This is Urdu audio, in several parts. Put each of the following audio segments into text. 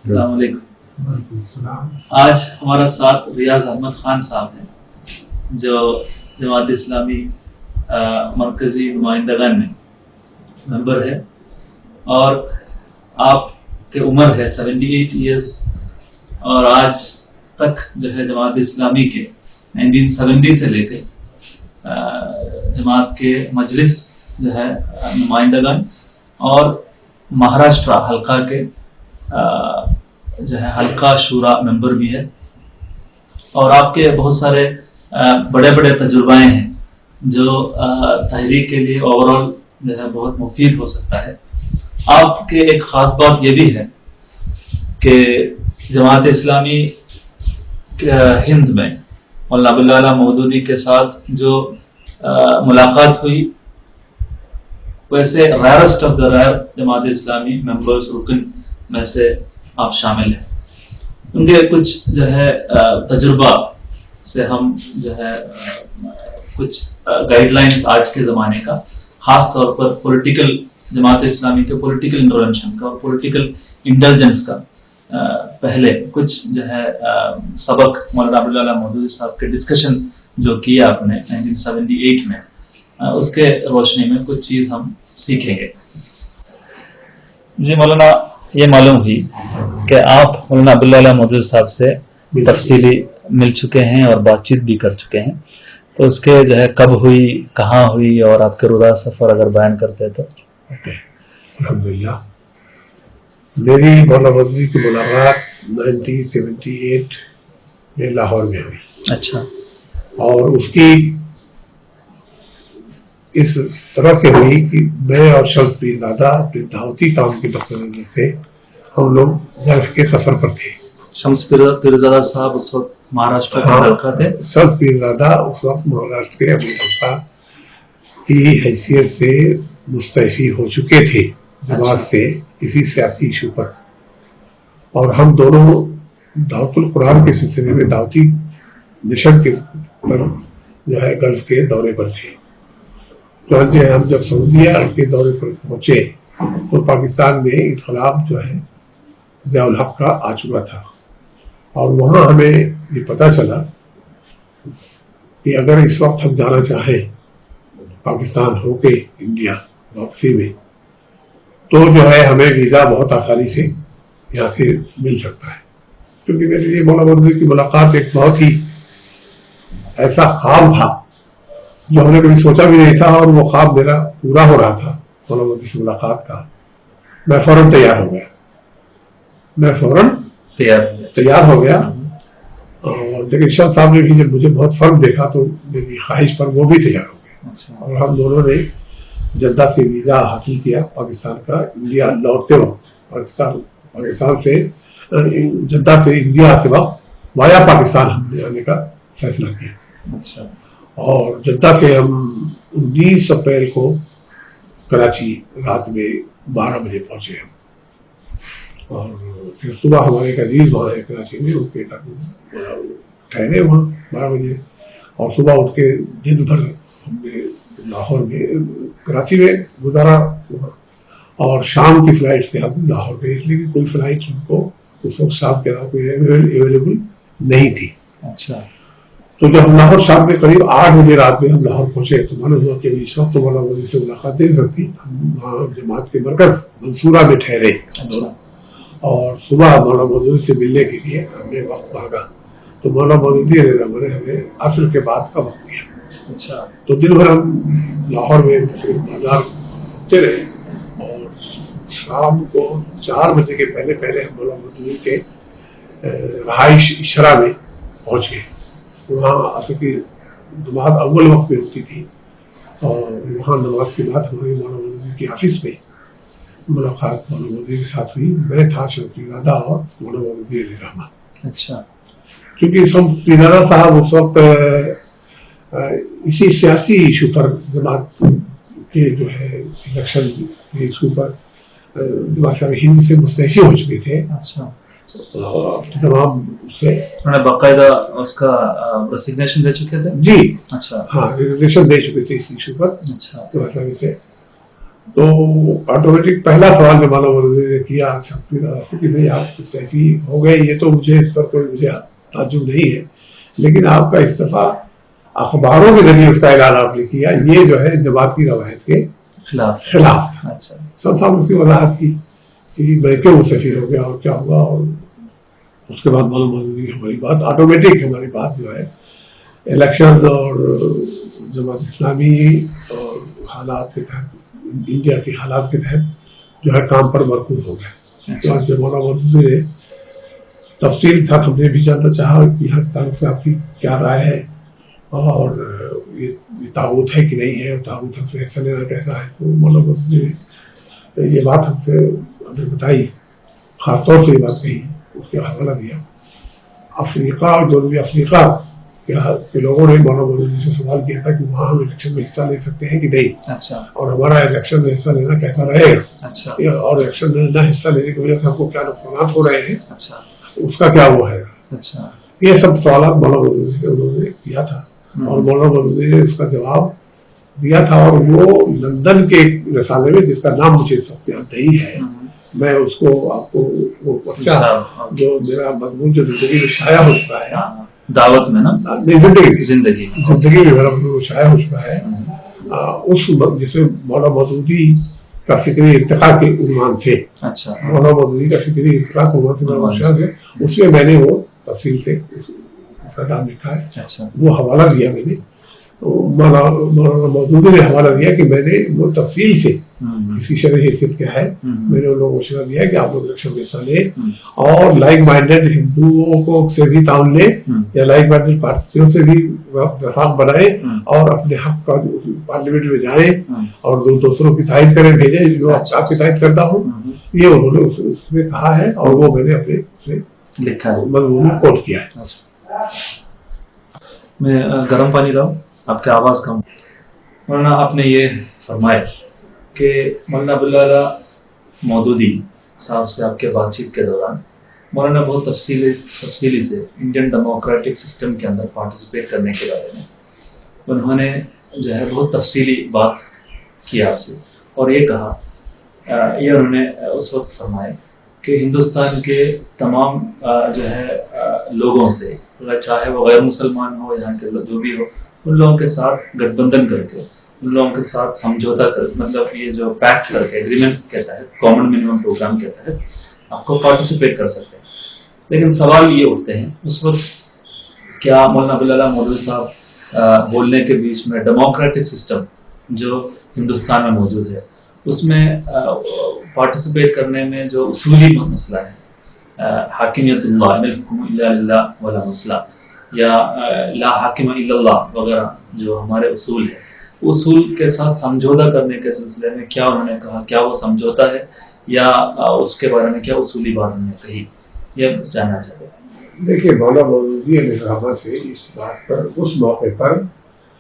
السلام علیکم. آج ہمارا ساتھ ریاض احمد خان صاحب ہیں جو جماعت اسلامی مرکزی نمائندگان میں ممبر ہے اور آپ کے عمر ہے 78 ایئرس اور آج تک جو ہے جماعت اسلامی کے 1970 سے لے کے جماعت کے مجلس جو ہے نمائندگان اور مہاراشٹرا حلقہ کے جو ہے حلقہ شورا ممبر بھی ہے اور آپ کے بہت سارے بڑے بڑے تجربے ہیں جو تحریک کے لیے اوور آل جو ہے بہت مفید ہو سکتا ہے. آپ کے ایک خاص بات یہ بھی ہے کہ جماعت اسلامی ہند میں مولانا عبداللہ مودودی کے ساتھ جو ملاقات ہوئی ویسے rarest of the rear Jamaat Islami members رکن میں سے آپ شامل ہیں. ان کے کچھ جو ہے تجربہ سے ہم جو ہے کچھ گائیڈ لائنس آج کے زمانے کا خاص طور پر پولیٹیکل جماعت اسلامی کے پولیٹیکل انٹرونشن کا اور پولیٹیکل انٹیلیجنس کا پہلے کچھ جو ہے سبق مولانا عبداللہ مودودی صاحب کے ڈسکشن جو کیا آپ نے 1978 میں اس کے روشنی میں کچھ چیز ہم سیکھیں گے. جی مولانا یہ معلوم ہوئی کہ آپ مولانا عبداللہ مودودی صاحب سے تفصیلی مل چکے ہیں اور بات چیت بھی کر چکے ہیں, تو اس کے جو ہے کب ہوئی, کہاں ہوئی اور آپ کے روزہ سفر اگر بیان کرتے تو. الحمدللہ میری مولانا مودودی کی ملاقات 1978 میں لاہور میں ہوئی. اچھا. اور اس کی اس طرح سے ہوئی کہ میں اور شمس پیر زادہ اپنے دعوتی کام کے مقصد سے ہم لوگ گلف کے سفر پر تھے. شمس پیرزادہ صاحب اس وقت مہاراشٹر کے حلقہ تھے. شمس پیر زادہ اس وقت مہاراشٹر کے اپنے حلقہ کی حیثیت سے مستعفی ہو چکے تھے جماعت سے کسی سیاسی ایشو پر, اور ہم دونوں دعوت القرآن کے سلسلے میں دعوتی مشن کے پر جو ہے گلف کے دورے پر تھے. چنانچہ ہم جب سعودیہ کے دورے پر پہنچے تو پاکستان میں انقلاب جو ہے ضیاء الحق کا آ چکا تھا, اور وہاں ہمیں یہ پتہ چلا کہ اگر اس وقت ہم جانا چاہیں پاکستان ہو کے انڈیا واپسی میں تو جو ہے ہمیں ویزا بہت آسانی سے یہاں سے مل سکتا ہے. کیونکہ میرے لیے مولانا مودودی کی ملاقات ایک بہت ہی ایسا خواب تھا جو ہم نے کبھی سوچا بھی نہیں تھا, اور وہ خواب میرا پورا ہو رہا تھا مولانا مودودی سے ملاقات کا. میں فوراً تیار ہو گیا اور لیکن شمس صاحب نے بھی جب مجھے بہت فرق دیکھا تو میری خواہش پر وہ بھی تیار ہو گئے, اور ہم دونوں نے جدہ سے ویزا حاصل کیا پاکستان کا. انڈیا لوٹتے وقت پاکستان سے جدہ سے انڈیا آتے وقت وایا پاکستان ہم نے آنے کا فیصلہ کیا. اچھا. اور جدہ سے ہم 19 اپریل کو کراچی رات میں 12 بجے پہنچے ہم, اور پھر صبح ہمارے ایک عزیز وہاں ہے کراچی میں, ان کے ٹھہرے وہاں 12 بجے, اور صبح اٹھ کے دن بھر ہم نے لاہور میں کراچی میں گزارا وہاں, اور شام کی فلائٹ سے ہم لاہور گئے, اس لیے کہ کوئی فلائٹ ہم کو اس وقت شام کے علاوہ کوئی اویلیبل نہیں تھی. اچھا. تو جب ہم لاہور شام کے قریب 8 بجے رات میں ہم لاہور پہنچے تو معلوم ہوا کہ اس وقت تو مولانا مودودی سے ملاقات نہیں سکتی. ہم وہاں جماعت کے مرکز منصورہ میں ٹھہرے, اور صبح مولانا مودودی سے ملنے کے لیے ہم نے وقت مانگا تو مولانا مودودی نے ہمیں عصر کے بعد کا وقت دیا. اچھا. تو دن بھر ہم لاہور میں بازار گھومتے رہے, اور شام کو 4 بجے کے پہلے ہم مولانا مودودی کے رہائش اشرا میں پہنچ گئے. وہاں عصر کی نماز اول وقت میں ہوتی تھی, اور وہاں نماز کے بعد ہماری مولانا مودودی کے آفس میں ملاقات مولانا مودودی کے ساتھ ہوئی. میں تھا شمس پیر زادہ اور مولانا مودودی علیہ رحمہ. اچھا. کیونکہ شمس پیر زادہ صاحب اس وقت اسی سیاسی ایشو پر جماعت کے جو ہے الیکشن کے ایشو پر جماعت ہند سے مستعفی ہو چکے تھے. اچھا. تمام سے باقاعدہ اس کا ریزگنیشن دے چکے تھے. جی. اچھا. ہاں ریزگنیشن دے چکے تھے اس ایشو پر. اچھا. سے تو آٹومیٹک پہلا سوال جو مانا مودودی نے کیا کہ بھائی آپ مستعفی ہو گئے، یہ تو مجھے اس پر کوئی مجھے تعجب نہیں ہے، لیکن آپ کا استعفیٰ اخباروں کے ذریعے اس کا اعلان آپ نے کیا، یہ جو ہے جماعت کی روایت کے خلاف تھا۔ سب صاحب اس کی وضاحت کی کہ میں کیوں مستعفی ہو گیا اور کیا ہوا، اور اس کے بعد مولانا مودودی کی ہماری بات آٹومیٹک، ہماری بات جو ہے الیکشن اور جماعت اسلامی اور حالات کے تحت، انڈیا کے حالات کے تحت جو ہے کام پر مرکوز ہو گئے۔ تو آج مولانا مودودی نے تفصیل تھا، ہم نے بھی جاننا چاہا کہ یہاں کے تعلق سے آپ کی کیا رائے ہے، اور یہ تاغوت ہے کہ نہیں ہے، تاغوت ہم سے ایکشن لینا کیسا ہے۔ تو مولانا مودودی نے یہ بات ہم سے ہمیں بتائی، خاص طور سے یہ بات کہی، اس کے حوالہ دیا افریقہ اور جنوبی افریقہ کے لوگوں نے مولانا مودودی سے سوال کیا تھا کہ وہاں ہم الیکشن میں حصہ لے سکتے ہیں کہ نہیں، اور ہمارا الیکشن میں حصہ لینا کیسا رہے گا، اور الیکشن میں نہ حصہ لینے کی وجہ سے ہم کو کیا نقصانات ہو رہے ہیں، اس کا کیا وہ ہے۔ یہ سب سوالات مولانا مودودی سے انہوں نے کیا تھا، اور مولانا مودودی نے اس کا جواب دیا تھا، اور وہ لندن کے رسالے میں جس کا نام مجھے اس وقت یاد نہیں ہے، میں اس کو آپ کو وہ پرچہ جو میرا مضمون جو زندگی میں شائع ہو چکا ہے، دعوت میں نا، زندگی میں میرا مضمون شائع ہو چکا ہے، اس جس میں مولانا مودودی کا فکری ارتقاء کے عنوان سے، مولانا مودودی کا فکری ارتقاء کے عنوان سے، اس میں میں نے وہ تفصیل سے اس کا نام لکھا ہے، وہ حوالہ دیا میں نے، مولانا مودودی نے حوالہ دیا کہ میں نے وہ تفصیل سے اس کی شرح حیثیت کیا ہے، میں نے ان لوگوں کو مشورہ دیا کہ آپ لوگ الیکشن میں حصہ لیں، اور لائک مائنڈیڈ ہندوؤں کو سے بھی تعاون لیں، یا لائک مائنڈیڈ پارٹیوں سے بھی وفاق بنائیں، اور اپنے حق کا پارلیمنٹ میں جائیں، اور دوسروں کی تائید کریں، بھیجیں جو آپ کی تائید کرتا ہوں، یہ انہوں نے اس میں کہا ہے، اور وہ میں نے اپنے لکھا ہے، مضمون میں کوٹ کیا ہے۔ میں گرم پانی لاؤں، آپ کی آواز کم۔ مولانا آپ نے یہ فرمایا کہ مولانا ابوالعلا مودودی صاحب سے آپ کے بات چیت کے دوران مولانا بہت تفصیلی سے انڈین ڈیموکریٹک سسٹم کے اندر پارٹیسپیٹ کرنے کے بارے میں انہوں نے جو ہے بہت تفصیلی بات کی آپ سے، اور یہ کہا، یہ انہوں نے اس وقت فرمایا کہ ہندوستان کے تمام جو ہے لوگوں سے، چاہے وہ غیر مسلمان ہو، یہاں کے جو بھی ہو، ان لوگوں کے ساتھ گٹھ بندھن کر کے، ان لوگوں کے ساتھ سمجھوتا کر، مطلب یہ جو پیکٹ کر کے، ایگریمنٹ کے تحت، کامن منیمم پروگرام کے تحت آپ کو پارٹیسپیٹ کر سکتے ہیں۔ لیکن سوال یہ اٹھتے ہیں اس وقت، کیا مولانا ابوالعلا مودودی صاحب بولنے کے بیچ میں ڈیموکریٹک سسٹم جو ہندوستان میں موجود ہے، اس میں پارٹیسپیٹ کرنے میں جو اصولی مسئلہ ہے، حاکمیت اللہ، ان الحکم الا للہ والا مسئلہ، یا لا حاکم الا اللہ وغیرہ جو ہمارے اصول ہے، اصول کے ساتھ سمجھوتا کرنے کے سلسلے میں کیا انہوں نے کہا، کیا وہ سمجھوتا ہے، یا اس کے بارے میں کیا اصولی بات انہوں نے کہی، یہ جاننا چاہتے ہیں۔ دیکھیے، مولانا مودودی علیہ السلام سے اس بات پر، اس موقع پر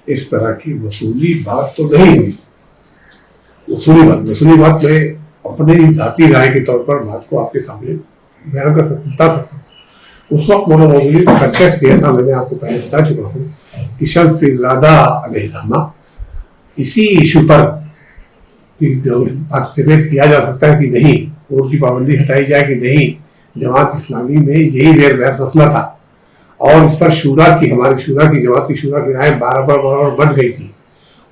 اس طرح کی وصولی بات تو نہیں ہوئی۔ وصولی بات میں اپنی ذاتی رائے کے طور پر بات کو آپ کے سامنے بیان کر سکتا ہوں۔ اس وقت مولانا مودودی کا کنٹیکسٹ یہ تھا، میں نے آپ کو پہلے بتا چکا ہوں کہ شمس پیرزادہ علیہ الرحمہ اسی ایشو پر جو پارٹیسپیٹ کیا جا سکتا ہے کہ نہیں، ووٹ کی پابندی ہٹائی جائے کہ نہیں، جماعت اسلامی میں یہی زیر بحث مسئلہ تھا، اور اس پر شورا کی، ہماری شورا کی، جماعت کی شورا کی رائے برابر بچ گئی تھی،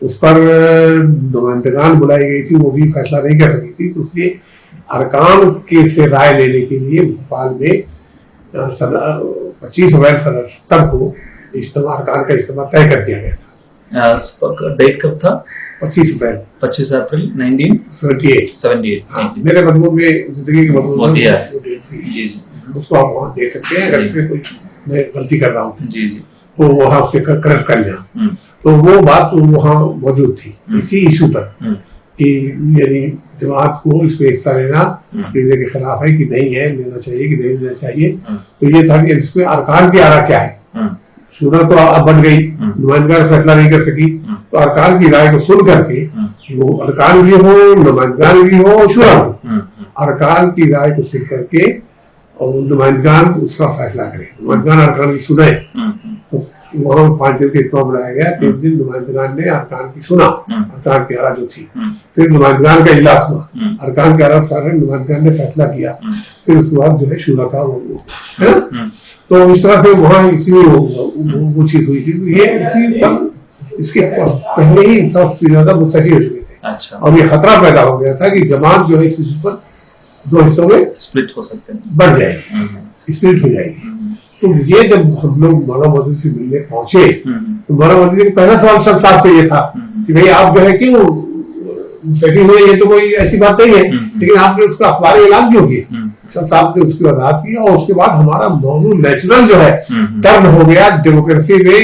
اس پر نمائندگان بلائی گئی تھی، وہ بھی فیصلہ نہیں کر سکی تھی، تو اس لیے ارکان کے سے رائے لینے کے لیے بھوپال میں 25 اپریل 1970 کو اجتماع، ارکان کا اجتماع طے کر دیا گیا تھا۔ ڈیٹ کب تھا؟ 25 اپریل 1978۔ میرے مضمون میں، زندگی کے مضمون میں ڈیٹ تھی، اس کو آپ وہاں دیکھ سکتے ہیں، اگر اس میں کوئی میں غلطی کر رہا ہوں تو وہاں سے کریکٹ کر لیا۔ تو وہ بات وہاں موجود تھی اسی ایشو پر کہ یعنی جماعت کو اس میں حصہ لینا کے خلاف ہے کہ نہیں ہے، لینا چاہیے کہ نہیں لینا چاہیے۔ تو یہ تھا کہ اس میں ارکان کی آرا کیا ہے، شورا تو اب بن گئی، نمائندگان فیصلہ نہیں کر سکی، تو ارکان کی رائے کو سن کر کے، وہ ارکان بھی ہو، نمائندگان بھی ہو، شورا ہو، ارکان کی رائے کو سن کر کے اور نمائندگان اس کا فیصلہ کرے، نمائندگان ارکان کی سنیں۔ تو وہاں 5 دن کا اجتماع بلایا گیا. 3 دن نمائندگان نے ارکان کی سنا, ارکان کی آرا جو تھی, پھر نمائندگان کا اجلاس ہوا, ارکان کے آرا سارے نمائندگان نے فیصلہ کیا, پھر اس کے بعد جو ہے شورا کا وہ تو اس طرح سے وہاں اس لیے وہ چیز ہوئی تھی. یہ اس کے پہلے ہی سب سے زیادہ مستفی ہو چکے تھے, اور یہ خطرہ پیدا ہو گیا تھا کہ جماعت جو ہے اس پر 2 حصوں میں سپلٹ ہو سکتے ہیں, بڑھ جائے گی, اسپلٹ ہو جائے گی. تو یہ جب ہم لوگ مولانا مودودی سے ملنے پہنچے تو مولانا مودودی کا پہلا سوال شمس صاحب سے یہ تھا کہ بھائی آپ جو ہے کیوں مستعفی ہوئے, یہ تو کوئی ایسی بات نہیں ہے, لیکن آپ نے اس کا اخباری اعلان کیوں کیا؟ شمس صاحب نے اس کی وضاحت کی, اور اس کے بعد ہمارا موضوع نیچرل جو ہے ٹرن ہو گیا ڈیموکریسی میں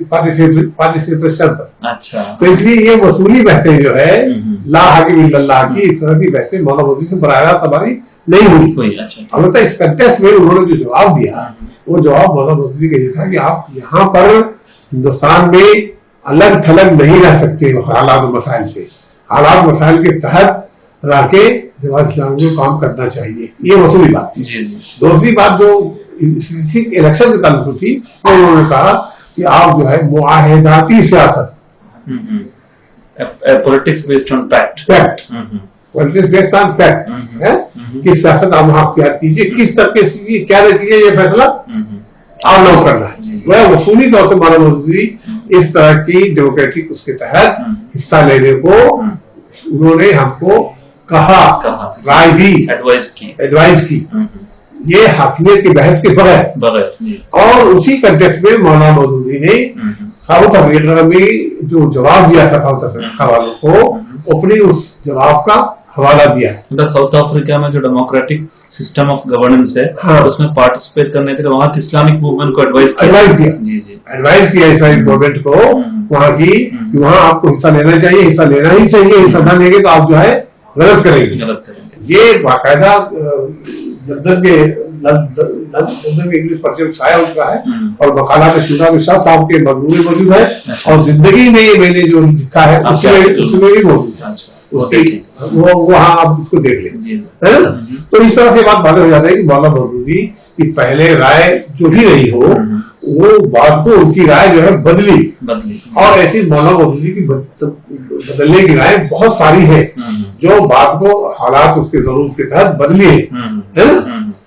پارٹیسپیشن پر. تو اس لیے یہ وصولی بحثیں جو ہے لا حاکم الا اللہ کی اس طرح کی بحثیں مولانا مودودی سے براہ راست ہماری نہیں ہوئی. البتہ اس کنٹیکسٹ میں انہوں نے جو جواب دیا وہ جواب مولانا مودودی کا یہ تھا کہ آپ یہاں پر ہندوستان میں الگ تھلگ نہیں رہ سکتے حالات و مسائل سے, حالات مسائل کے تحت رہ کے جماعت اسلامی کو کام کرنا چاہیے. یہ وصولی بات تھی. دوسری بات جو الیکشن کے تعلق تھی وہ انہوں نے کہا کہ آپ جو ہے معاہداتی سیاست, politics based on fact, politics based on fact کی سیاست آپ وہاں اختیار کیجیے, کس طریقے سے کیا نتیجے یہ فیصلہ آپ لوگ کرنا ہے. وہ وصولی طور سے مولانا مودودی اس طرح کی ڈیموکریٹک اس کے تحت حصہ لینے کو انہوں نے ہم کو کہا, رائے دی, ایڈوائز کی, یہ حاکمیت کی بحث کے بغیر. اور اسی کنٹیکسٹ میں مولانا مودودی نے ساؤتھ افریقہ میں جو جواب دیا تھا ساؤتھ افریقہ والوں کو, اپنی اس جواب کا حوالہ دیا. ساؤتھ افریقہ میں جو ڈیموکریٹک سسٹم آف گورننس ہے اس میں پارٹیسپیٹ کرنے کے لیے وہاں کی اسلامک موومنٹ کو ایڈوائز کیا اسلامک موومنٹ کو وہاں کی کہ وہاں آپ کو حصہ لینا چاہیے, حصہ لینا ہی چاہیے, حصہ نہ لیں گے تو آپ جو ہے غلط کریں گے. یہ باقاعدہ لندن کے انگلش پرچے میں شائع ہو چکا ہے, اور مقالات شورا میں سب صاحب کے مضمون موجود ہے, اور زندگی میں میں نے جو لکھا ہے اس میں بھی موجود ہے, وہاں آپ اس کو دیکھ لیں. تو اس طرح سے بات واضح ہو جاتا ہے کہ مولانا مودودی کی پہلے رائے جو بھی رہی ہو وہ بعد کو ان کی رائے جو ہے بدلی, اور ایسی مولانا مودودی کی بدلنے کی رائے بہت ساری ہے جو بعد کو حالات اس کے ضرورت کے تحت بدلی ہے.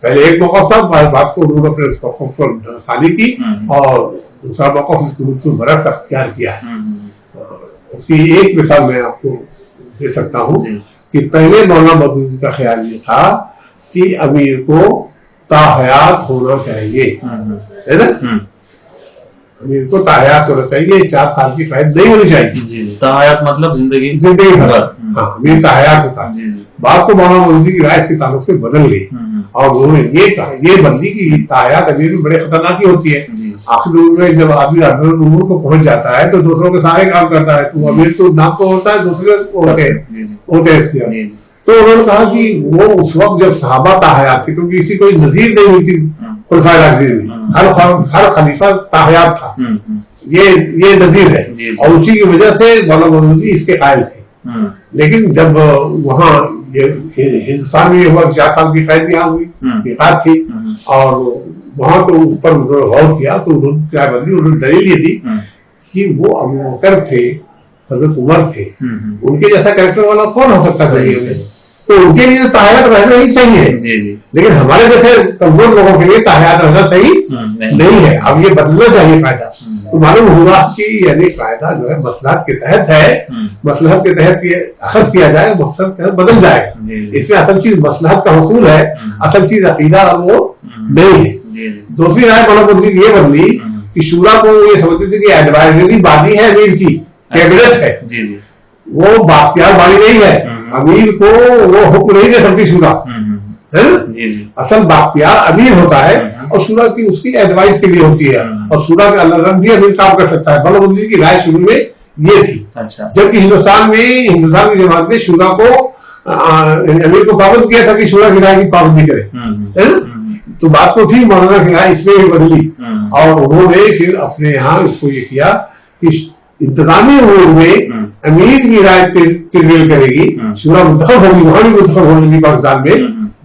پہلے ایک موقف تھا, بعد کو انہوں نے اپنے اس موقف پر ثانی کی, اور دوسرا موقف اس کو برعکس اختیار کیا ہے. اس کی ایک مثال میں آپ کو دے سکتا ہوں کہ پہلے مولانا مودودی کا خیال یہ تھا کہ امیر کو تاحیات ہونا چاہیے, ہے نا, امیر کو تاحیات ہونا چاہیے, 4 سال کی قید نہیں ہونی چاہیے. تاحیات مطلب زندگی بھر, ہاں امیر تاحیات ہوتا. بات کو مولانا مودودی کی رائے اس کے تعلق سے بدل گئی, اور انہوں نے یہ کہا, یہ بدلی کہ تاحیات امیر میں بڑے خطرناک ہوتی ہے. آخر میں جب آدمی ارذل الامور کو پہنچ جاتا ہے تو دوسروں کے سارے کام کرتا ہے, تو امیر تو نام تو ہوتا ہے, دوسرے ہوتے ہیں. تو انہوں نے کہا کہ وہ اس وقت جب صحابہ تاحیات تھے, کیونکہ کسی کوئی نظیر نہیں ملتی خلفائے راشدین میں, ہر خلیفہ تاحیات تھا, یہ نظیر ہے, اور اسی کی وجہ سے مولانا مودودی اس کے قائل تھے. لیکن جب وہاں ہندوستان میں یہ ہوا 4 سال کی قید یہاں ہوئی, میقات تھی, اور وہاں تو اوپر غور کیا تو انہوں نے کیا بدلی, انہوں نے دلیل یہ دی کہ وہ ابو بکر تھے, حضرت عمر تھے, ان کے جیسا کریکٹر والا کون ہو سکتا ہے, تو ان کے لیے تاحیات رہنا ہی چاہیے. لیکن ہمارے جیسے کمزور لوگوں کے لیے تاحیات رہنا صحیح نہیں ہے. اب یہ بدلنا چاہیے قاعدہ. تو معلوم ہوا کہ یعنی قاعدہ جو ہے مصلحت کے تحت ہے, مصلحت کے تحت اخذ کیا جائے, مصلحت کے تحت بدل جائے گا. اس میں اصل چیز مصلحت کا حصول ہے, اصل چیز عقیدہ اور وہ نہیں ہے. دوسری رائے مولانا مودودی کی یہ بدلی کہ شورا کو یہ سمجھتے تھے کہ ایڈوائزری باڈی ہے امیر کی, کیبنٹ ہے, وہ باختیار باڈی نہیں ہے. امیر کو وہ حکم نہیں دے سکتی شورا, اصل باختیار امیر ہوتا ہے, اور شورا کی اس کی ایڈوائز کے لیے ہوتی ہے, اور شورا کا اللہ رنگ بھی امیر کام کر سکتا ہے. مولانا مودودی کی رائے شروع میں یہ تھی, جبکہ ہندوستان کی جماعت نے شورا کو امیر کو پابند کیا تھا کہ شورا کی رائے کی پابندی کرے. تو بات کو پھر مولانا کی رائے اس میں بھی بدلی, اور انہوں نے پھر اپنے یہاں اس کو یہ کیا کہ انتظامی امور میں امیر کی رائے پرویل کرے گی, شورا منتخب ہوگی, وہاں بھی منتخب ہونے لگی پاکستان میں,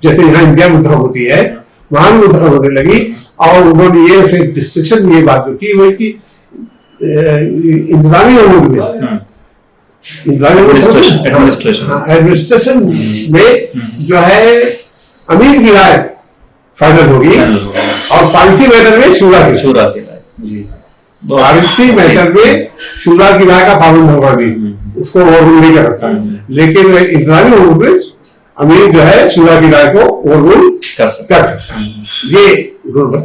جیسے یہاں انڈیا منتخب ہوتی ہے وہاں بھی منتخب ہونے لگی. اور انہوں نے یہ ڈسٹرکشن میں یہ بات جو کی وہ کہ انتظامی امور میں ایڈمنسٹریشن میں جو ہے امیر کی رائے فائنل ہوگی اور پالیسی میٹر میں شورا کی پالیسی میٹر میں شورا کی رائے کا پابند ہوگا بھی، اس کو اوور رول نہیں کر سکتا، لیکن انتظامی امور میں امیر جو ہے شورا کی رائے کو اوور رول کر سکتا ہے. یہ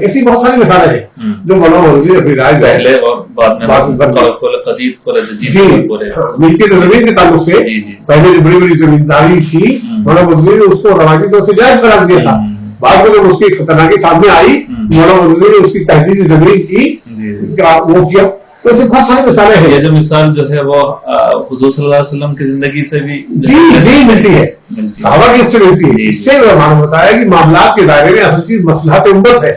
ایسی بہت ساری مثالیں ہیں جو مولانا مودودی اپنی رائے پہلے اور ملکیت زمین کے تعلق سے پہلے جو بڑی بڑی زمینداری تھی مولانا مودودی نے اس کو روایتی طور سے جائز قرار دیا تھا. بعد میں جب اس کی خطرناکی سامنے آئی مولانا مودودی نے اس کی تحدید زمین کی وہ کیا. تو ایسے بہت ساری مثالیں ہیں. یہ جو مثال جو ہے وہ حضور صلی اللہ علیہ وسلم کی زندگی سے بھی جی ملتی ہے، صحابہ کی اس سے ملتی ہے. اس سے معلوم ہوتا ہے کہ معاملات کے دائرے میں اصل چیز مصلحت امت ہے،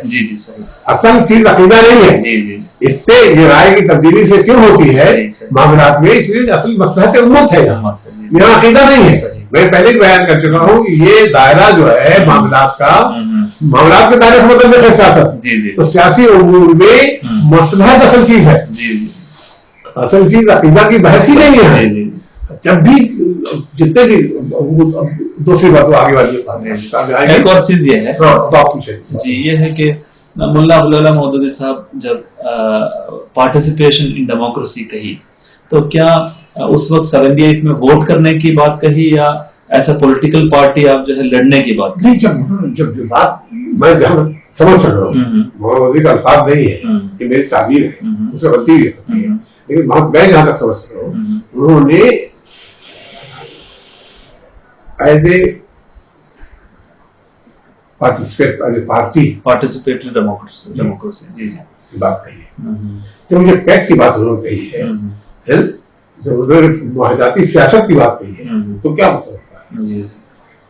اصل چیز عقیدہ نہیں ہے. اس سے یہ رائے کی تبدیلی سے کیوں ہوتی ہے معاملات میں؟ اس لیے اصل مصلحت امت ہے، یہاں عقیدہ نہیں ہے. میں پہلے بھی بیان کر چکا ہوں کہ یہ دائرہ جو ہے معاملات کا، معاملات کے دائرے سے متعلق ہے سیاست. تو سیاسی امور میں مصلحت اصل چیز ہے، اصل چیز عقیدہ کی بحث ہی نہیں ہے. جب بھی جتنے بھی دوسری بات آگے والی ایک اور چیز یہ ہے جی، یہ ہے کہ ملا عبداللہ مودودی صاحب جب پارٹیسپیشن ان ڈیموکریسی کہی تو کیا اس وقت 78 میں ووٹ کرنے کی بات کہی یا ایسا پولیٹیکل پارٹی آپ جو ہے لڑنے کی بات نہیں؟ جب بات میں جہاں سمجھ سک رہا ہوں، مولانا مودودی کا الفاظ نہیں ہے کہ میری تعبیر ہے، اس میں غلطی بھی ہے، لیکن میں جہاں تک سمجھ سک رہا ہوں انہوں نے ایز اے پارٹیسپیٹری ڈیموکریسی بات کہی ہے. جو مجھے پیکٹ کی بات انہوں نے کہی ہے، جب انہوں نے معاہداتی سیاست کی بات کہی ہے تو کیا مطلب ہوتا ہے؟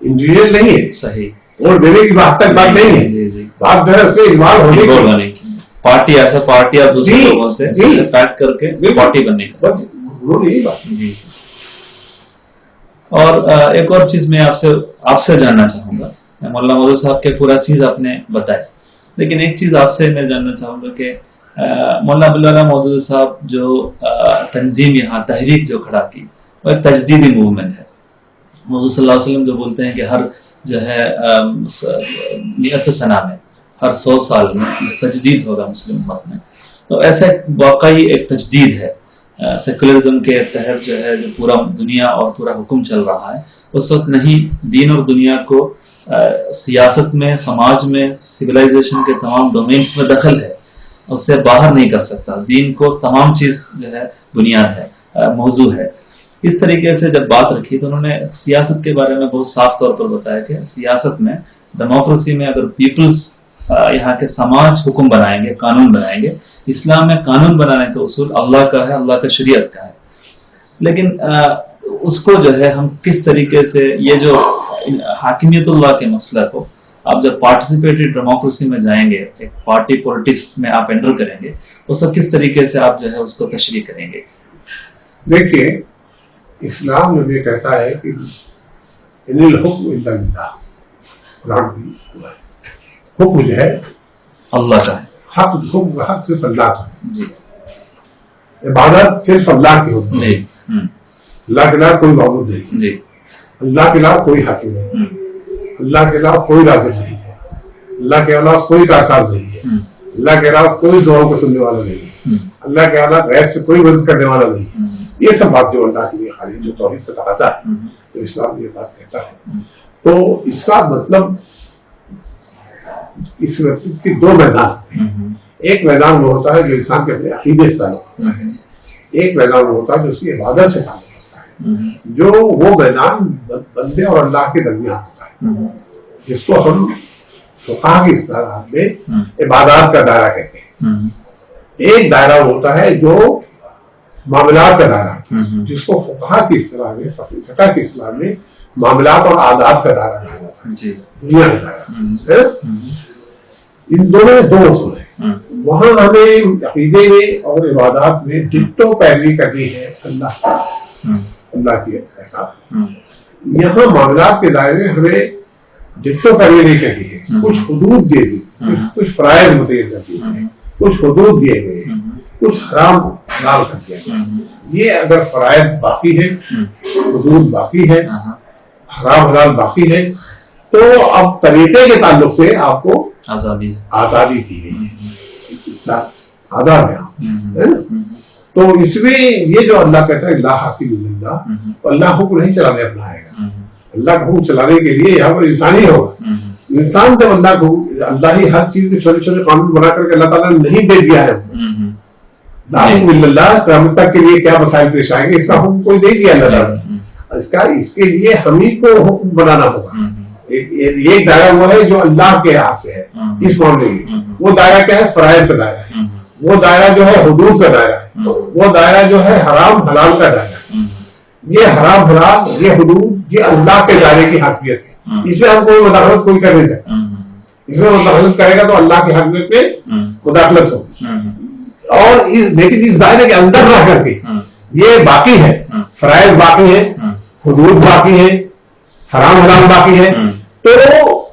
انڈیویجل نہیں ہے، صحیح ووٹ دینے کی بات تک بات نہیں ہے. بات جو ہے اس میں انوالو ہونے کی پارٹی، ایسا پارٹی آپ دوسرے لوگوں سے پیکٹ کر کے پارٹی بننے کا. اور ایک اور چیز میں آپ سے جاننا چاہوں گا. مولانا مودودی صاحب کے پورا چیز آپ نے بتایا، لیکن ایک چیز آپ سے میں جاننا چاہوں گا کہ مولانا عبداللہ مودودی صاحب جو تنظیم یہاں تحریک جو کھڑا کی وہ ایک تجدیدی موومنٹ ہے. حضور صلی اللہ علیہ وسلم جو بولتے ہیں کہ ہر جو ہے 100 سنہ میں، ہر 100 سال میں تجدید ہوگا مسلم امت میں. تو ایسا واقعی ایک تجدید ہے سیکولرزم کے تحت جو ہے جو پورا دنیا اور پورا حکم چل رہا ہے. اس وقت نہیں دین اور دنیا کو سیاست میں، سماج میں، سویلائزیشن کے تمام ڈومینس میں دخل ہے، اس سے باہر نہیں کر سکتا. دین کو تمام چیز جو ہے بنیاد ہے، موضوع ہے. اس طریقے سے جب بات رکھی تو انہوں نے سیاست کے بارے میں بہت صاف طور پر بتایا کہ سیاست میں، ڈیموکریسی میں اگر پیپلز یہاں کے سماج حکم بنائیں گے، قانون بنائیں گے. اسلام میں قانون بنانے کا اصول اللہ کا ہے، اللہ کا شریعت کا ہے. لیکن اس کو جو ہے ہم کس طریقے سے یہ جو حاکمیت اللہ کے مسئلہ کو آپ جب پارٹیسپیٹری ڈیموکریسی میں جائیں گے، ایک پارٹی پولیٹکس میں آپ انٹر کریں گے، اس کو کس طریقے سے آپ جو ہے اس کو تشریح کریں گے؟ دیکھیے اسلام جو یہ کہتا ہے کہ ان الحکم الا للہ، حکم جو ہے اللہ کا ہے، حق صرف اللہ کا ہے. عبادت صرف اللہ کی ہوتی ہے. اللہ کے علاوہ کوئی معبود نہیں، اللہ کے علاوہ کوئی حاکم نہیں، اللہ کے علاوہ کوئی رازق نہیں ہے، اللہ کے علاوہ کوئی کارساز نہیں ہے، اللہ کے علاوہ کوئی دعاؤں کو سننے والا نہیں ہے، اللہ کے علاوہ غیر سے کوئی مدد کرنے والا نہیں ہے. یہ سب بات جو اللہ کے لیے خالی جو توحید کا تقاضا ہے، تو اسلام یہ بات کہتا ہے. تو اس کا مطلب اس وقت کے دو میدان، ایک میدان وہ ہوتا ہے جو انسان کے اپنے عقیدے سے تعلق ہوتا ہے، ایک میدان وہ ہوتا ہے جو اس کی عبادت سے تعلق ہوتا ہے، جو وہ میدان بندے اور اللہ کے درمیان ہوتا ہے، جس کو ہم فقہ کی اصطلاحات میں عبادات کا دائرہ کہتے ہیں. ایک دائرہ وہ ہوتا ہے جو معاملات کا دائرہ ہوتا ہے، جس کو فقہ کی اصطلاح میں، فقہ کی اصطلاح میں معاملات اور عادات کا دائرہ کہا جاتا ہے، دنیا کا دائرہ. ان دونوں میں دو اصول ہیں. وہاں ہمیں عقیدے میں اور عبادات میں ڈٹو پیروی کرنی ہے اللہ کی احکام. یہاں معاملات کے دائرے میں ہمیں ڈٹو پیروی نہیں کرنی ہے. کچھ حدود دے دی، کچھ فرائض متعین کر دیے ہیں، کچھ حدود دیے گئے ہیں. کچھ حرام حلال کر دیا گیا. یہ اگر فرائض باقی ہے، حدود باقی ہے، حرام حلال باقی ہے، تو اب طریقے کے تعلق سے آپ کو آزادی دی گئی ہے، آزاد ہے نا. تو اس میں یہ جو اللہ کہتا ہے لا حاکم الا اللہ، اللہ حکم نہیں چلانے اپنا آئے گا. اللہ کا حکم چلانے کے لیے یہاں پر انسان ہی ہوگا. انسان جب اللہ ہی ہر چیز کے چھوٹے چھوٹے قانون بنا کر کے اللہ تعالیٰ نے نہیں دے دیا ہے. لا حکم الا اللہ، قیامت تک کے لیے کیا مسائل پیش آئیں گے، اس کا حکم کوئی نہیں دیا اللہ تعالیٰ. اس کے لیے ہم ہی کو حکم بنانا ہوگا. ایک دائرہ وہ ہے جو اللہ کے ہاتھ پہ ہے اس معاملے میں. وہ دائرہ کیا ہے؟ فرائض کا دائرہ ہے. وہ دائرہ جو ہے حدود کا دائرہ ہے. وہ دائرہ جو ہے حرام حلال کا دائرہ ہے. یہ حرام حلال، یہ حدود، یہ اللہ کے دائرے کی حاکمیت ہے. اس میں ہم کوئی مداخلت کوئی کر نہیں سکتا. اس میں مداخلت کرے گا تو اللہ کی حاکمیت میں مداخلت ہوگی. اور لیکن اس دائرے کے اندر رہ کر کے یہ باقی ہے، فرائض باقی ہے، حدود باقی ہے، حرام حلال باقی ہے. تو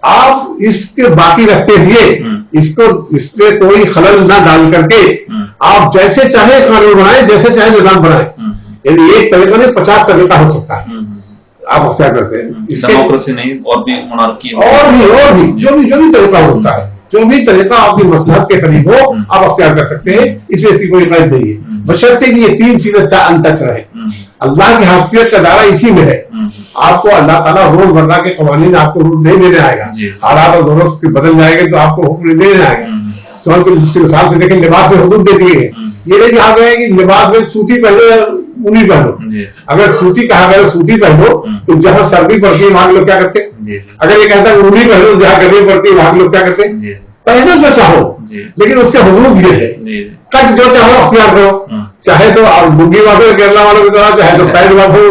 آپ اس کے باقی رکھتے ہوئے اس پہ کوئی خلل نہ ڈال کر کے آپ جیسے چاہے قانون بنائیں، جیسے چاہے نظام بنائیں. یعنی ایک طریقہ نہیں 50 طریقہ ہو سکتا ہے. آپ اختیار کرتے ہیں ڈیموکریسی نہیں، اور بھی منارکی، اور بھی جو بھی طریقہ ہوتا ہے، جو بھی طریقہ آپ کی مصلحت کے قریب ہو آپ اختیار کر سکتے ہیں. اس میں اس کی کوئی قید نہیں ہے، بشرطے کہ یہ تین چیزیں انٹچ رہے. اللہ کی حاکمیت کا دائرہ اسی میں ہے. آپ کو اللہ تعالیٰ روز مرہ کے قوانین آپ کو حکم نہیں دینے آئے گا. حالات اور ضرورت بدل جائے گا تو آپ کو حکم نہیں دینے آئے گا. تو اس کے مثال سے دیکھیں، لباس میں حدود دے دیے ہیں. یہ نہیں کہا گیا کہ لباس میں سوتی پہنو یا اونی پہنو. اگر سوتی کہا گیا سوتی پہنو تو جہاں سردی پڑتی ہے وہاں لوگ کیا کرتے ہیں. اگر یہ کہتا ہے اونی پہنو جہاں گرمی پڑتی ہے وہاں لوگ کیا کرتے ہیں. پہنو جو چاہو، لیکن اس کے حدود یہ ہے. کٹ جو چاہو اختیار کرو، چاہے تو لنگی باندھو کیرلا والوں کی طرح، چاہے تو پینٹ باندھو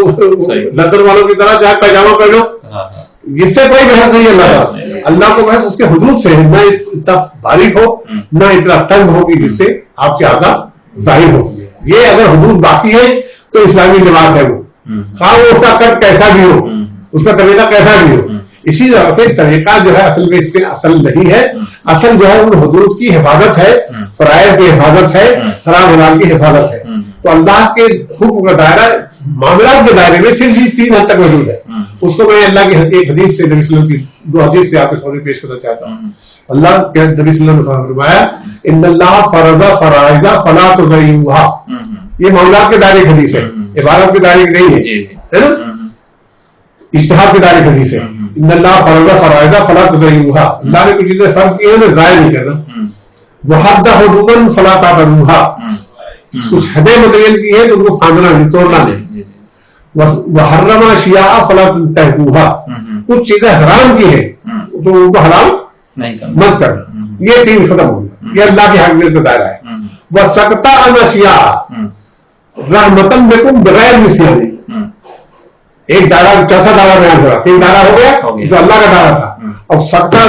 لندن والوں کی طرح، چاہے پیجامہ پہنو. اس سے کوئی بحث نہیں ہے. اللہ کو بحث اس کے حدود سے ہے. نہ اتنا باریک ہو، نہ اتنا تنگ ہو کہ جس سے آپ سے آزاد ظاہر ہو. یہ اگر حدود باقی ہے تو اسلامی لباس ہے وہ، خواہ وہ اس کا کٹ کیسا بھی ہو، اس کا طریقہ کیسا بھی ہو. اسی طرح سے طریقہ جو ہے اصل میں اس کے اصل نہیں ہے. اصل جو ہے ان حدود کی حفاظت ہے، فرائض کی حفاظت ہے، حرام حلال کی حفاظت ہے. تو اللہ کے حکم کا دائرہ معاملات کے دائرے میں صرف یہ 3 حد تک موجود ہے. اس کو میں اللہ کی ایک حدیث سے، نبی صلی اللہ علیہ وسلم کی 2 حدیث سے آپ کے سامنے پیش کرنا چاہتا ہوں. اللہ کے نبی صلی اللہ علیہ وسلم نے فرمایا ان اللہ فرض فرائض فلا تضيعوها. یہ معاملات کے دائرے کی حدیث ہے، عبادت کے دائرے کی نہیں ہے نا، اجتہاد کے دائرے کی حدیث ہے. ان اللہ فرض فرائض فلا تضيعوها. اللہ نے کچھ چیزیں فرض کی ہیں انہیں ضائع نہیں کرنا. وحد حدودا فلا تعتدوها. کچھ حدیں متعین کی ہے تو ان کو پھاندنا نہیں، توڑنا نہیں. وحرم اشیاء فلا تنتهكوها. کچھ چیزیں حرام کی ہیں تو ان کو حلال مت کرنا. یہ 3 ختم ہو گیا. یہ اللہ کی حاکمیت کا دائرہ ہے. وسکت عن اشیاء رحمتا بکم بغیر نسیان. ایک دائرہ، چوتھا دائرہ بیان ہو رہا، 3 دائرہ ہو گیا جو اللہ کا دائرہ تھا. اور سکتہ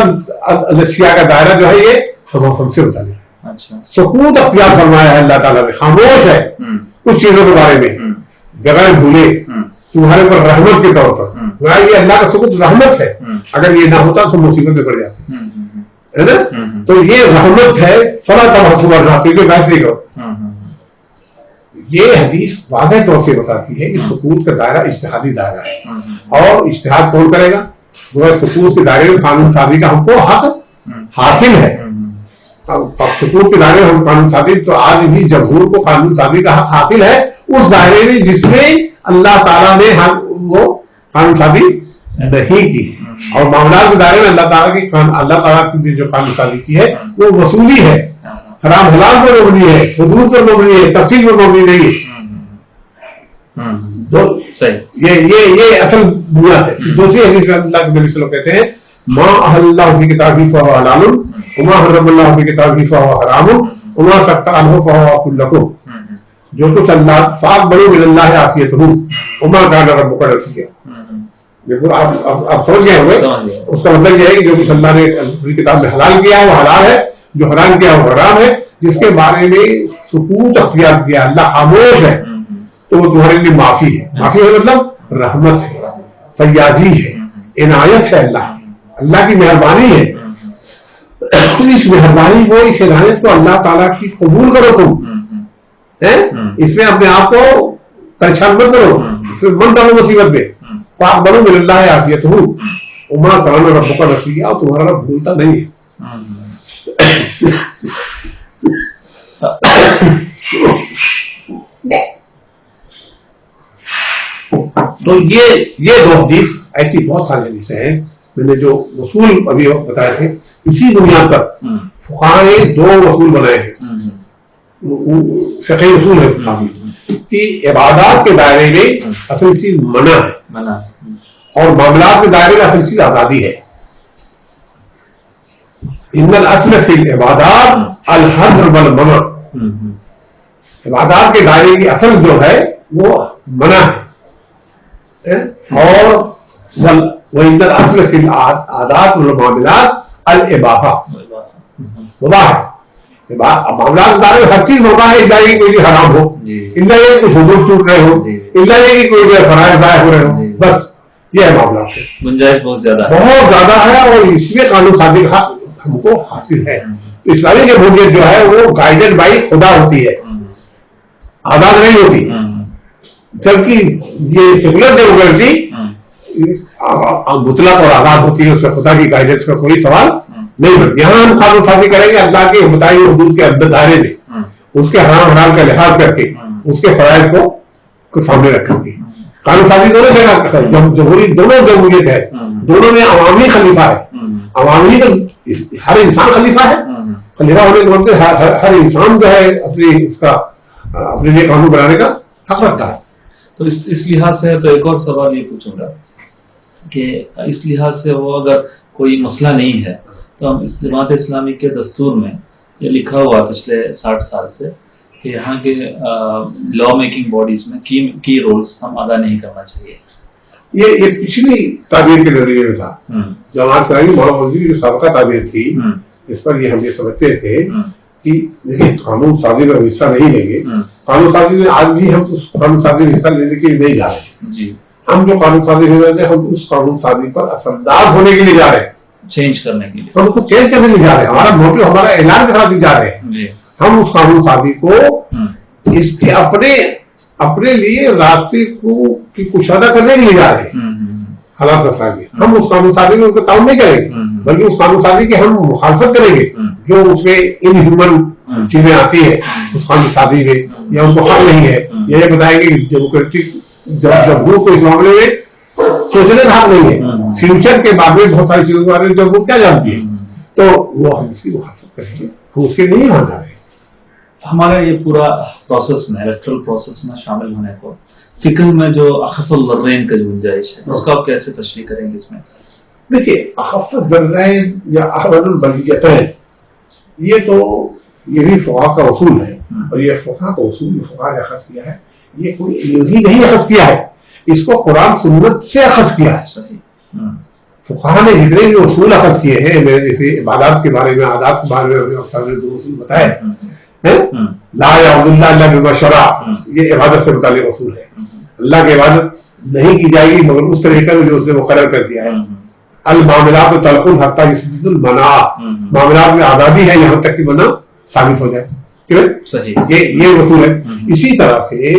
اشیاء کا دائرہ جو ہے یہ ہم سے بتا دیا. سکوت اختیار فرمایا ہے اللہ تعالیٰ نے، خاموش ہے کچھ چیزوں کے بارے میں بغیر بھولے تمہارے پر رحمت کے طور پر. یہ اللہ کا سکوت رحمت ہے. اگر یہ نہ ہوتا تو مصیبت میں پڑ جاتی ہے نا. تو یہ رحمت ہے. فلا تبحثوا عنها، جو بحث نہیں کرو. یہ حدیث واضح طور سے بتاتی ہے کہ سکوت کا دائرہ اجتہادی دائرہ ہے. اور اجتہاد کون کرے گا؟ وہ سکوت کے دائرے میں قانون سازی کا ہم کو حق حاصل ہے. سکوت کے دائرے میں ہم قانون سازی، تو آج بھی جمہور کو قانون سازی کا حق حاصل ہے اس دائرے میں جس میں اللہ تعالیٰ نے وہ قانون سازی نہیں کی. اور معاملات کے دائرے میں اللہ تعالیٰ کی جو قانون سازی کی ہے وہ وصولی ہے، حرام حلال پر مبنی ہے، حدود پر مبنی ہے، تفصیل پر مبنی نہیں ہے. یہ اصل بنیاد ہے. دوسری حدیث میں اللہ کے نبی صلی اللہ علیہ وسلم کہتے ہیں ما احل اللہ فی کتابہ فہو حلال وما حرم اللہ فی کتابہ فہو حرام وما سکت عنہ فہو حل لکم. جو کچھ اللہ فاقبلوا من اللہ عافیتہ وما کان ربک نسیہ. دیکھو آپ سمجھ گئے ہوئے، اس کا مطلب یہ ہے کہ جو کچھ اللہ نے اپنی کتاب میں حلال کیا وہ حلال ہے، جو حرام کیا وہ حرام ہے. جس کے بارے میں سکوت اختیار کیا، اللہ خاموش ہے، تو وہ تمہارے لیے معافی ہے. معافی ہے مطلب رحمت ہے، فیاضی ہے، عنایت ہے، اللہ کی مہربانی ہے. تو اس مہربانی کو، اس عنایت کو اللہ تعالیٰ کی قبول کرو تم. اس میں اپنے آپ کو پریشان مت کرو، اس میں من ڈالو مصیبت میں. پاک بنو من اللہ عافیت ہوں وما کان ربک نسیا، اور تمہارا رب بھولتا نہیں ہے. تو یہ دو حدیث ایسی بہت ساری حدیثیں ہیں. میں نے جو اصول ابھی بتائے تھے اسی بنیاد پر فقہاء نے دو اصول بنائے ہیں، فقہی اصول ہے کہ عبادات کے دائرے میں اصل چیز منع ہے اور معاملات کے دائرے میں اصل چیز آزادی ہے. ان الاصل فی العبادات الحظر والمنع، عبادات کے دائرے کی اصل جو ہے وہ منع ہے، اور وَإِنَّ الْأَصْلَ فِي الْعَادَاتِ وَالْمُعَامَلَاتِ الْإِبَاحَةُ، مباح ہے. معاملات کے بارے میں ہر چیز مباح ہے، الا یہ کوئی بھی حرام ہو، الا یہ کچھ حدود ٹوٹ رہے ہو، الا یہ کہ کوئی بھی فرائض ضائع ہو رہے ہو، بس یہ ہے معاملات سے. گنجائش بہت زیادہ ہے، اور اس لیے قانون سازی کا حق ہم کو حاصل ہے. اسلامی جمہوریت جو ہے وہ گائیڈڈ بائی خدا ہوتی ہے، آزاد نہیں ہوتی. جبکہ یہ سیکولر ڈیموکریسی مطلق اور آزاد ہوتی ہے، اس میں خدا کی گائیڈنس کا کوئی سوال نہیں بنتا. یہاں ہم قانون سازی کریں گے اللہ کے بتائی حدود کے اندر دائرے میں، اس کے حرام حلال کا لحاظ کر کے اس کے فرائض کو سامنے رکھیں گے. قانون سازی دونوں جگہ جمہوری دونوں جمہوریت ہے، دونوں میں عوامی خلیفہ ہے. عوامی تو ہر انسان خلیفہ ہے، خلیفہ ہونے کے مطلب ہر انسان جو ہے اپنے لیے قانون بنانے کا حق رکھتا ہے. تو اس لحاظ سے تو ایک اور سوال یہ پوچھوں گا کہ اس لحاظ سے وہ اگر کوئی مسئلہ نہیں ہے تو ہم جماعت اسلامی کے دستور میں یہ لکھا ہوا پچھلے 60 سال سے کہ یہاں کے لا میکنگ باڈیز میں کی رولز ہم ادا نہیں کرنا چاہیے. یہ پچھلی تعبیر کے نظریے میں تھا. جماعت اسلامی محمد جو سابقہ تعبیر تھی اس پر یہ ہم یہ سمجھتے تھے کہ دیکھیں قانون سازی میں حصہ نہیں لیں گے. قانون سازی میں آج بھی ہم اس قانون سازی میں حصہ لینے کے لیے نہیں جا رہے. ہم جو قانون سازی میں ہیں ہم اس قانون سازی پر اثردار ہونے کے لیے جا رہے ہیں، چینج کرنے کے لیے. ہم اس کو چینج کرنے کے لیے جا رہے ہیں. ہمارا موٹو ہمارا اعلان کے ساتھ ہی جا رہے ہیں. ہم اس قانون سازی کو اس کے اپنے لیے راستے کو کی کشادہ کرنے کے لیے جا رہے ہیں. حالات رسائیں گے ہم اس قانون سازی میں ان کو تعاون نہیں کریں گے، بلکہ اس قانون سازی کی ہم مخالفت کریں گے جو اس میں ان ہیومن چیزیں آتی ہے اس قانون سازی میں، یا ان کو حق نہیں ہے. یہ بتائیں گے ڈیموکریٹک جمہور کو اس معاملے میں سوچنے کا حق نہیں ہے. فیوچر کے بارے میں بہت ساری چیزوں کے بارے میں جمہور کیا جانتی ہے، تو وہ ہم اس کی مخالفت کریں گے، ہم اس کے نہیں مان رہے. ہمارا یہ پورا پروسیس میں الیکٹرل پروسیس میں شامل ہونے کو فقہ میں جو اخف الضررین کا جو گنجائش ہے اس کو آپ کیسے تشریح کریں گے اس میں؟ دیکھیے اخف الضررین یا احوط البلیتین یہ بھی فقہاء کا اصول ہے، اور یہ فقہاء کا اصول فقہاء نے اخذ کیا ہے. یہ کوئی یہی نہیں اخذ کیا ہے، اس کو قرآن سنت سے اخذ کیا ہے. فقہاء نے جتنے بھی اصول اخذ کیے ہیں، میں جیسے عبادات کے بارے میں عادات کے بارے میں دو اصول بتائے، لا یعبد اللہ الا بما شرع، یہ عبادت سے متعلق اصول ہے. اللہ کی عبادت نہیں کی جائے گی مگر اس طریقے میں جو اس نے مقرر کر دیا ہے. المعاملات تلقن حتی یثبت المنع، معاملات میں آزادی ہے یہاں تک کہ منع ثابت ہو جائے. صحیح، یہ اصول ہے. اسی طرح سے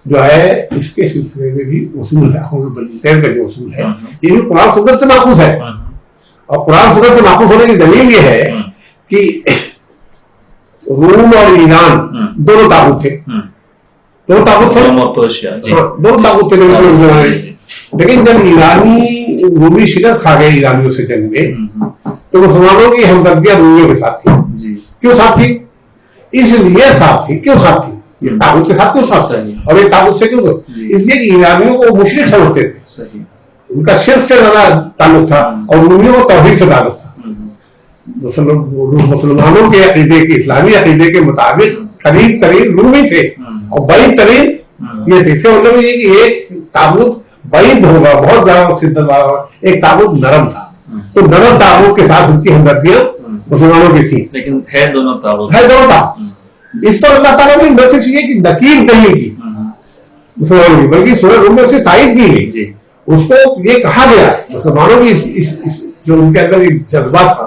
جو ہے اس کے سلسلے میں بھی اصول ہے، کا جو اصول ہے یہ بھی قرآن سنت سے ماخوذ ہے. اور قرآن سنت سے ماخوذ ہونے کی دلیل یہ ہے کہ روم اور ایران دونوں طاغوت تھے، دونوں طاغوت تھے، لیکن جب ایرانی رومی شکست کھا گئے ایرانیوں سے جنگ میں تو مسلمانوں کی ہمدردیاں رومیوں کے ساتھ تھی. کیوں ساتھ تھی؟ اس لیے ساتھ تھی. کیوں ساتھ تھی؟ یہ طاغوت کے ساتھ کیوں ساتھ ہے اور ایک طاغوت سے کیوں؟ اس لیے کہ ایرانیوں کو مشرک سمجھتے تھے، ان کا شرک سے زیادہ تعلق تھا اور رومیوں کو توحید سے تعلق تھا. مسلمانوں کے عقیدے کے اسلامی عقیدے کے مطابق قریب ترین رومی تھے اور بعید ترین یہ تھے. اس کا مطلب یہ کہ ایک طاغوت بعید ہوگا، بہت زیادہ شدت والا ہوگا، ایک طاغوت نرم تھا. تو نرم طاغوت کے ساتھ ان کی ہمدردیاں مسلمانوں کی تھی، لیکن ہے دونوں طاغوت. اس پر اللہ تعالیٰ نے نہ صرف یہ کہ نکیر نہیں کی مسلمانوں کی، بلکہ سورہ روم میں اس کی تائید کی گئی. اس کو یہ کہا گیا مسلمانوں کی جو ان کے اندر ایک جذبہ تھا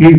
3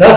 10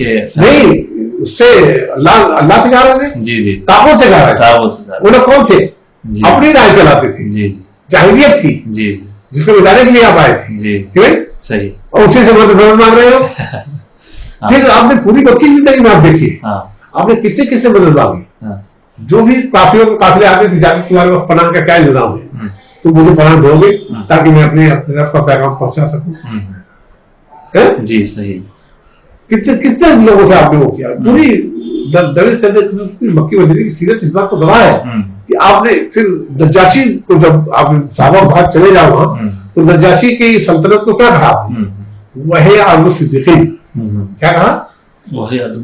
کہ نہیں اس سے اللہ سے کہا رہے تھے, جی جی تابوت سے کہا رہے تھے. وہ لوگ کون تھے؟ اپنی رائے چلاتے تھے. جی جی جاہلیت تھی جی جس کو مٹانے کے لیے آپ آئے تھے. جی صحیح. اور اسی سے مدد مانگ رہے ہو. پھر آپ نے پوری مکی زندگی میں آپ دیکھیے آپ نے کس سے مدد مانگی. جو بھی قافلوں کے قافلے آتے تھے جا کے تمہارے وقت پناہ کا کیا انتظام ہے, تم مجھے پناہ دو گے تاکہ میں اپنے رب کا پیغام پہنچا سکوں. جی صحیح. کتنے لوگوں سے آپ نے وہ کیا. پوری مکی مدینے کی سیرت اس بات کو گواہ ہے کہ آپ نے پھر نجاشی کو جب آپ صحابہ بھاگ چلے جاؤ وہاں تو نجاشی کی سلطنت کو کیا کہا؟ وہی ارض الصدیقین. کیا کہا؟ وہی ارض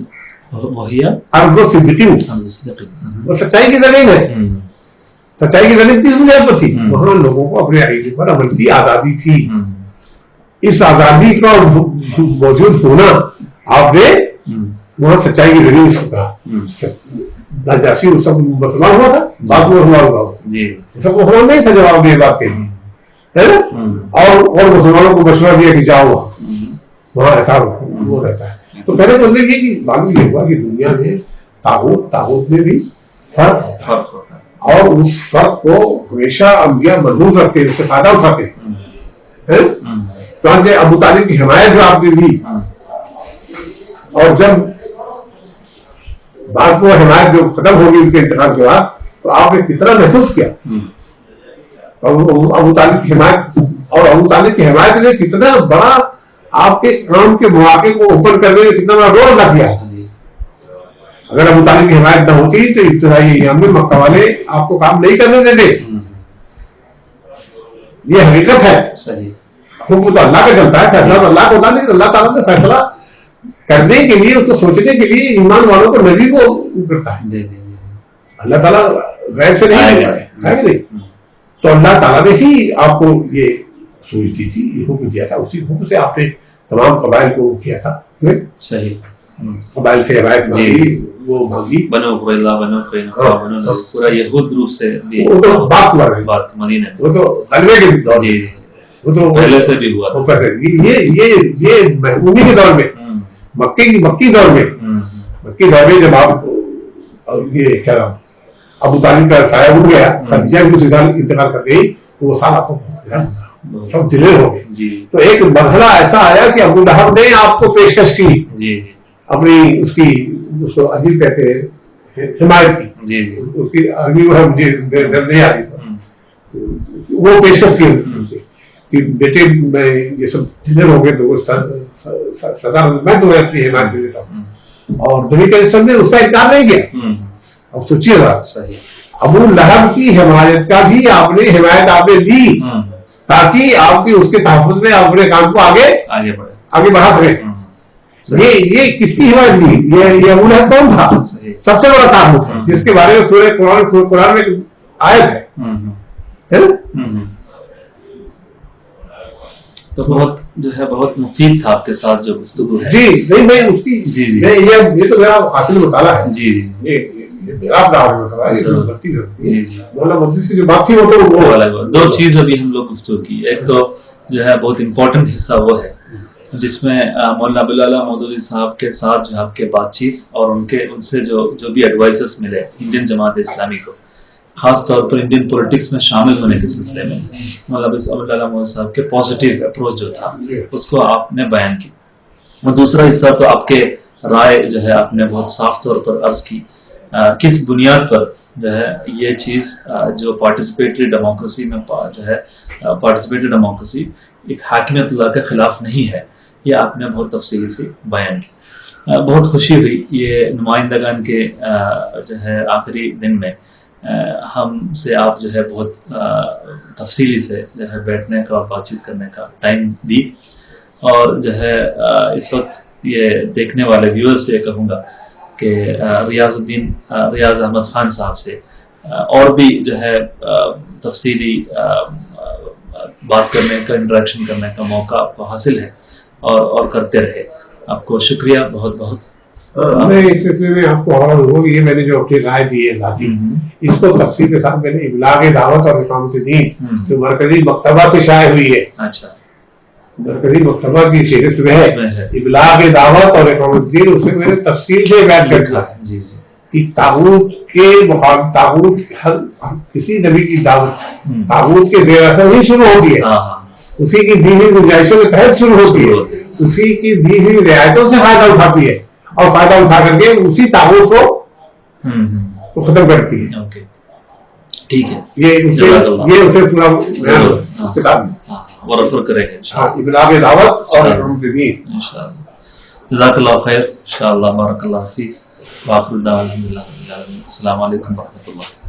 الصدیقین. وہ سچائی کی زمین ہے. سچائی کی زمین کس بنیاد پر تھی؟ وہاں لوگوں کو اپنے عقیدے پر عمل کی آزادی تھی. اس آزادی کا موجود ہونا آپ نے وہاں سچائی کی زمین اس کو کہا. نجاشی سب مسلمان ہوا تھا, بات میں مسلمان ہوا سب مسلمان نہیں تھا جواب میں یہ بات کہی ہے نا. اور مسلمانوں کو مشورہ دیا کہ جاؤ وہاں ایسا وہ رہتا ہے. تو پہلے مطلب یہ کہ معلوم یہ ہوا کہ دنیا میں طاغوت میں بھی فرق ہوتا ہے اور اس فرق کو ہمیشہ انبیاء محفوظ رکھتے ہیں, اس سے فائدہ اٹھاتے ہیں. چنانچہ ابو طالب کی حمایت جو آپ نے دی اور جب بعد کو حمایت جو ختم ہوگی اس کے انتقال کے بعد تو آپ نے کتنا محسوس کیا ابو طالب کی حمایت. اور ابو طالب کی حمایت نے کتنا بڑا آپ کے کام کے مواقع کو اوپن کرنے میں کتنا بڑا رول ادا کیا. اگر ابو طالب کی حمایت نہ ہوتی تو ابتدائی ایام میں مکہ والے آپ کو کام نہیں کرنے دیتے. یہ حقیقت ہے. حکم تو اللہ کا چلتا ہے, فیصلہ تو اللہ کو ہوتا ہے, لیکن اللہ تعالیٰ نے فیصلہ کرنے کے لیے اس کو سوچنے کے لیے ایمان والوں کو نبی کو کرتا ہے. اللہ تعالیٰ غیب سے نہیں ہے کہ نہیں. تو اللہ تعالیٰ نے ہی آپ کو یہ سوچ دی تھی, یہ حکم دیا تھا. اسی حکم سے آپ نے تمام قبائل کو کیا تھا. صحیح. قبائل سے حمایت مانگی, وہ مانگی بنو قریظہ بنو قینقاع بنو پورا یہود گروپ سے بھی وہ تو بات مدینہ وہ تو غلبے کے دور میں وہ تو پہلے سے بھی ہوا تھا. یہ محبوبی کے دور میں مکی دور میں جب آپ یہ کیا نام ابو طالب کا سایہ اٹھ گیا, خدیجہ بھی اسی سال انتقال کر گئی تو وہ سال آپ کو سب دلیر ہو گئے. تو ایک مرحلہ ایسا آیا کہ ابو لہب نے آپ کو پیشکش کی اپنی اس کو عجیب کہتے ہیں حمایت کی. اس کی عربی مجھے نہیں آ رہی, وہ پیشکش کی کہ بیٹے میں یہ سب دلیر ہو گئے تو صدر میں تمہیں اپنی حمایت دے دیتا ہوں. اور نبی کریم صلی اللہ علیہ وسلم نے اس کا انکار نہیں کیا. اب سوچیے ذرا, ابو لہب کی حمایت کا بھی آپ نے حمایت آپ نے لی تاکہ آپ کی اس کے تحفظ میں آپ اپنے کام کو آگے بڑھا سکیں. یہ کس کی حمایت لی؟ یہ ابو لہب کون تھا؟ سب سے بڑا طاغوت ہے جس کے بارے میں سورہ قرآن میں آیت ہے. تو بہت جو ہے بہت مفید تھا آپ کے ساتھ جو گفتگو ہے. جی نہیں میں اس کی یہ تو میرا حاصل مطالعہ ہے. جی دو چیز ابھی ہم لوگ گفتگو کی. ایک تو جو ہے بہت امپورٹنٹ حصہ وہ ہے جس میں مولانا عبداللہ مودودی صاحب کے ساتھ جو آپ کے بات چیت اور ان سے جو بھی ایڈوائزرز ملے انڈین جماعت اسلامی کو, خاص طور پر انڈین پولیٹکس میں شامل ہونے کے سلسلے میں مولانا عبداللہ مودودی صاحب کے پازیٹیو اپروچ جو تھا اس کو آپ نے بیان کی. اور دوسرا حصہ تو آپ کے رائے جو ہے آپ نے بہت صاف طور پر عرض کی کس بنیاد پر جو ہے یہ چیز جو پارٹیسپیٹری ڈیموکریسی میں جو ہے پارٹیسپیٹری ڈیموکریسی ایک حاکمیت اللہ کے خلاف نہیں ہے, یہ آپ نے بہت تفصیلی سے بیان کی. بہت خوشی ہوئی یہ نمائندگان کے جو ہے آخری دن میں ہم سے آپ جو ہے بہت تفصیلی سے جو ہے بیٹھنے کا اور بات چیت کرنے کا ٹائم دی. اور جو ہے اس وقت یہ دیکھنے والے ویورز سے کہوں گا کہ ریاض احمد خان صاحب سے اور بھی جو ہے تفصیلی بات کرنے کا انٹریکشن کرنے کا موقع آپ کو حاصل ہے اور کرتے رہے. آپ کو شکریہ بہت بہت. میں اس سلسلے میں آپ کو حوالہ دوں یہ میں نے جو اپنی رائے دی ہے ذاتی اس کو تفصیل کے ساتھ میں نے ابلاغ دعوت اور اقامت دین جو مرکزی مکتبہ سے شائع ہوئی ہے اچھا مرکزی مکتبہ کی فہرست میں ہے ابلاغ دعوت اور اقامت الدین، اس میں میں نے تفصیل سے بیان کر دیا کہ طاغوت کے مقابل طاغوت کسی نبی کی دعوت طاغوت کے زیر اثر نہیں شروع ہوتی ہے، اسی کی دی ہوئی گنجائشوں کے تحت شروع ہوتی ہے، اسی کی دی ہوئی رعایتوں سے فائدہ اٹھاتی ہے اور فائدہ اٹھا کر کے اسی طاغوت کو ختم کرتی ہے. ٹھیک ہے، یہ اسے پورا کتاب ریفر کریں گے ابلاغ دعوت اور اقامت الدین. انشاءاللہ. جزاک اللہ خیر، انشاءاللہ، بارک اللہ فیک، وآخر دعوانا الحمدللہ رب العالمین. السلام علیکم ورحمۃ اللہ.